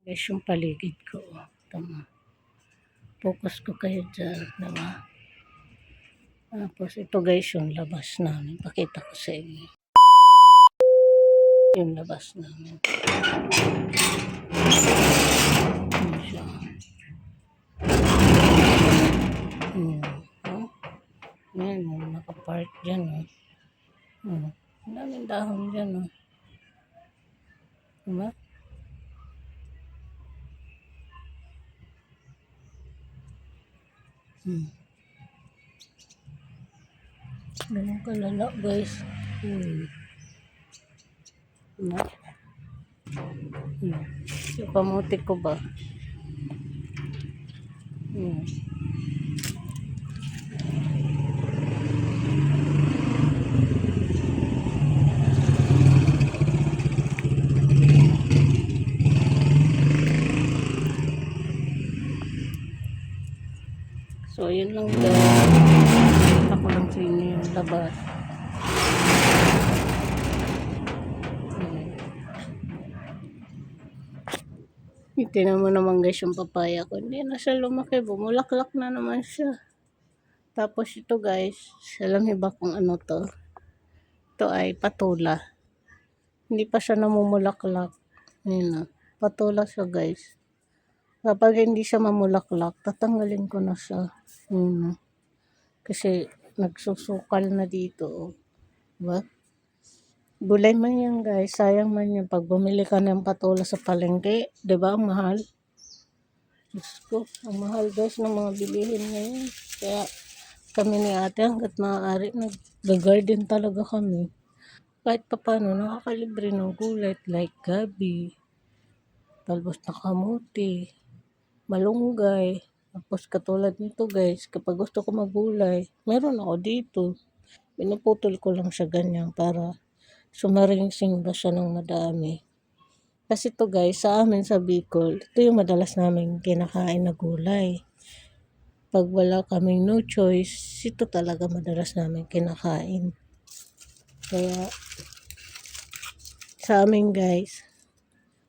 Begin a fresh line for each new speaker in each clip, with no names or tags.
Guys, yung paligid ko. Tama. Focus ko kayo dyan. Diba? Tapos ito guys, yung labas namin. Pakita ko sa inyo. Yung labas namin. Yun siya. Yan. Oh. Yan, nakapark dyan. Oh. Oh. Ang daming dahon dyan. Oh. Diba? Ganun kalala guys. Diba? Yung kamuti ko ba? So, yun lang guys. Kita ko lang sa inyo yung labas. Tingnan mo naman guys yung papaya ko. Hindi na siya lumaki. Bumulaklak na naman siya. Tapos ito guys, alam niyo ba kung ano to? Ito ay patula. Hindi pa siya namumulaklak. Ayan na. Patula siya guys. Kapag hindi siya mamulaklak, tatanggalin ko na siya. Kasi nagsusukal na dito. Diba? Gulay man yan guys. Sayang man yan. Pag bumili ka ng patula sa palengke, diba? Ang mahal. Diyos ko, ang mahal guys ng mga bilihin ngayon. Kaya kami ni ate hanggat maaari nag-garden talaga kami. Kahit pa paano nakakalibre ng gulay like gabi, talbos na kamuti, malunggay. Tapos katulad nito guys, kapag gusto ko magulay, meron ako dito. Pinuputol ko lang siya ganyan para sumaringsing ba siya ng madami. Kasi to guys, sa amin sa Bicol, ito yung madalas namin kinakain na gulay. Pag wala kaming no choice, ito talaga madalas namin kinakain. Kaya sa amin guys,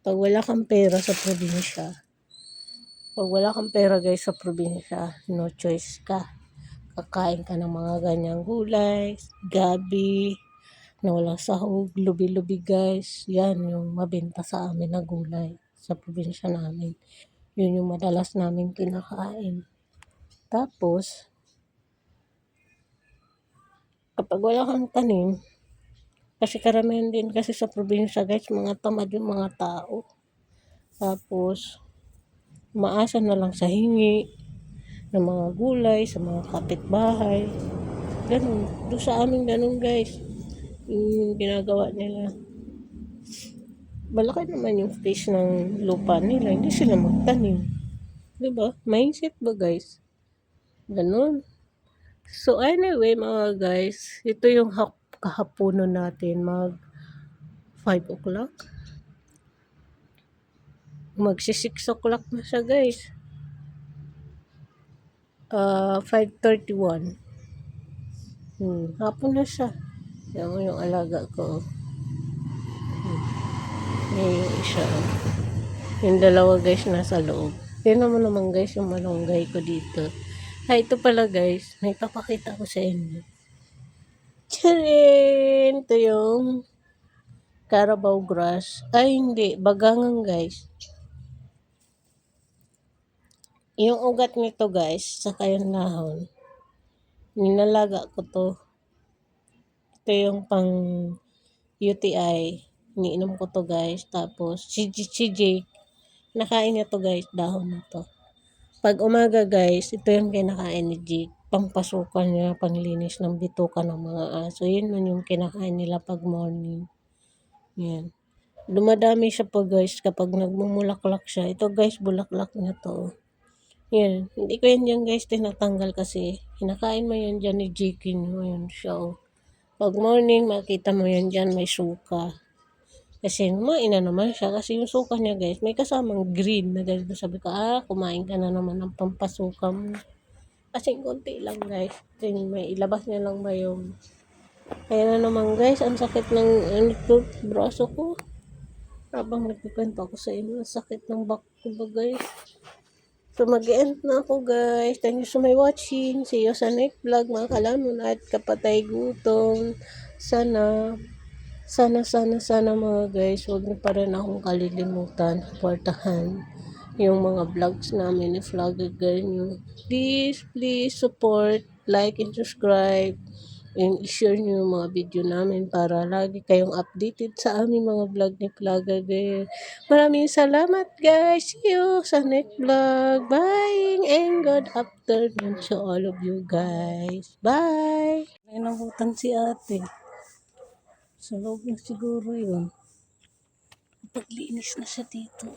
pag wala kang pera sa probinsya, no choice ka. Kakain ka ng mga ganyang gulay, gabi, na walang sahog, lubi-lubi guys. Yan yung mabenta sa amin na gulay sa probinsya namin. Yun yung madalas namin kinakain. Tapos, kapag wala kang tanim, kasi karamihan din kasi sa probinsya guys, mga tamad yung mga tao. Tapos, umaasa na lang sa hingi ng mga gulay, sa mga kapitbahay. Ganun. Doon sa amin ganun guys. Yung ginagawa nila. Malaki naman yung space ng lupa nila. Hindi sila magtanim. Diba? Mindset ba guys? Ganun. So anyway mga guys, ito yung kahaponon natin. Mag 5 o'clock. Magsi 6 o'clock na siya guys. 5:31. Hapon na siya. Yan mo yung alaga ko. Yan yung isa. Yung dalawa guys nasa loob. Tignan mo naman guys yung malunggay ko dito. Ay, ito pala guys. May papakita ko sa inyo. Tcharin! Ito yung Carabao grass. Ay, hindi. Bagangan guys. Yung ugat nito guys, saka yung nahon. Ninalaga ko to. Ito yung pang UTI. Iniinom ko to guys. Tapos, si Jake, nakain niya to guys, dahon na to. Pag umaga guys, ito yung kinakain ni Jake. Pangpasukan niya, panglinis ng bituka ng mga aso. Yun man yung kinakain nila pag morning. Yan. Dumadami siya po guys kapag nagmumulaklak siya. Ito guys, bulaklak na to. Yan. Hindi ko yan dyan guys tinatanggal kasi kinakain mo yan dyan ni Jake. Yun siya. Pag morning, makita mo yan dyan may suka. Kasi kumain na naman siya. Kasi yung suka niya guys, may kasamang green na ganito. Sabi ko, kumain ka na naman ng pampasuka mo. Kasi konti lang guys. Kasi may ilabas niya lang ba yung... Kaya na naman guys, ang sakit ng braso ko. Habang nagkikwento ako sa inyo, ang sakit ng back ko ba guys. So mag-end na ako guys. Thank you so much watching. See you sa next vlog mga kalamon at kapatay gutom. Sana mga guys, huwag niyo pa rin akong kalilimutan. Supportahan yung mga vlogs namin ni Vlogger Girl nyo. Please support, like, and subscribe. And i-share nyo yung mga video namin para lagi kayong updated sa aming mga vlog ni Vlogger Girl. Maraming salamat guys. See you sa next vlog. Bye and good afternoon to all of you guys. Bye! May nabutan si ate. Sa loob na siguro yun. Paglinis na siya dito.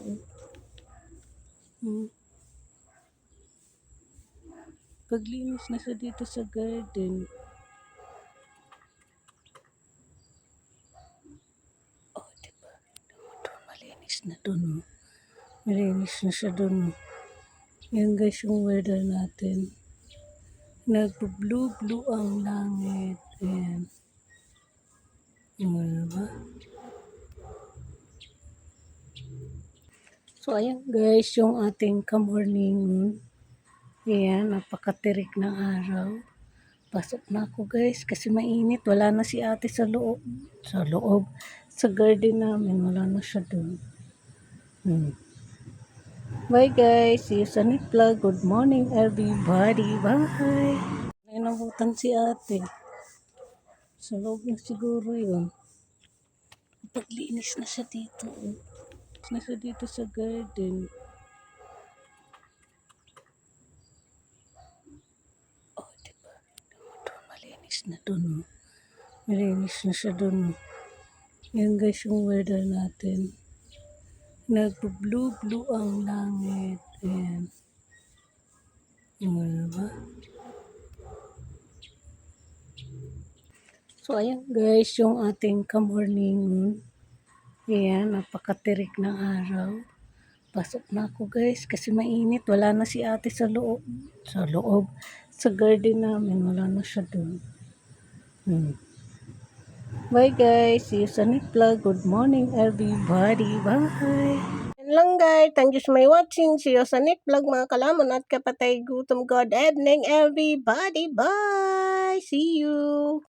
Paglinis na siya dito sa garden. Oh, diba? Doon, malinis na doon. Malinis na siya doon. Yan guys yung weather natin. Nag-blue ang langit. Ayan. Diba? So, ayan guys, yung ating ka-morning. Ayan, napakatirik ng araw. Pasok na ako guys, kasi mainit. Wala na si ate sa loob. Sa garden namin, wala na siya doon. Bye guys, see you sa next vlog. Good morning everybody. Bye! May nabutan si ate. Sa loob na siguro yun. Paglinis na siya dito. Na siya dito sa garden. Oh, diba? Doon, malinis na doon. Malinis na siya doon. Yan guys yung weather natin. Nag-blue ang langit. Ayan. Diba? So, ayan guys, yung ating ka-morning. Ayan, napakatirik ng araw. Pasok na ako guys, kasi mainit. Wala na si ate sa loob. Sa garden namin, wala na siya doon. Bye guys, see you sa next vlog. Good morning everybody. Bye! Yan lang guys, thank you so much watching. See you sa next vlog mga kalamon at kapatay gutom. Good evening everybody. Bye! See you!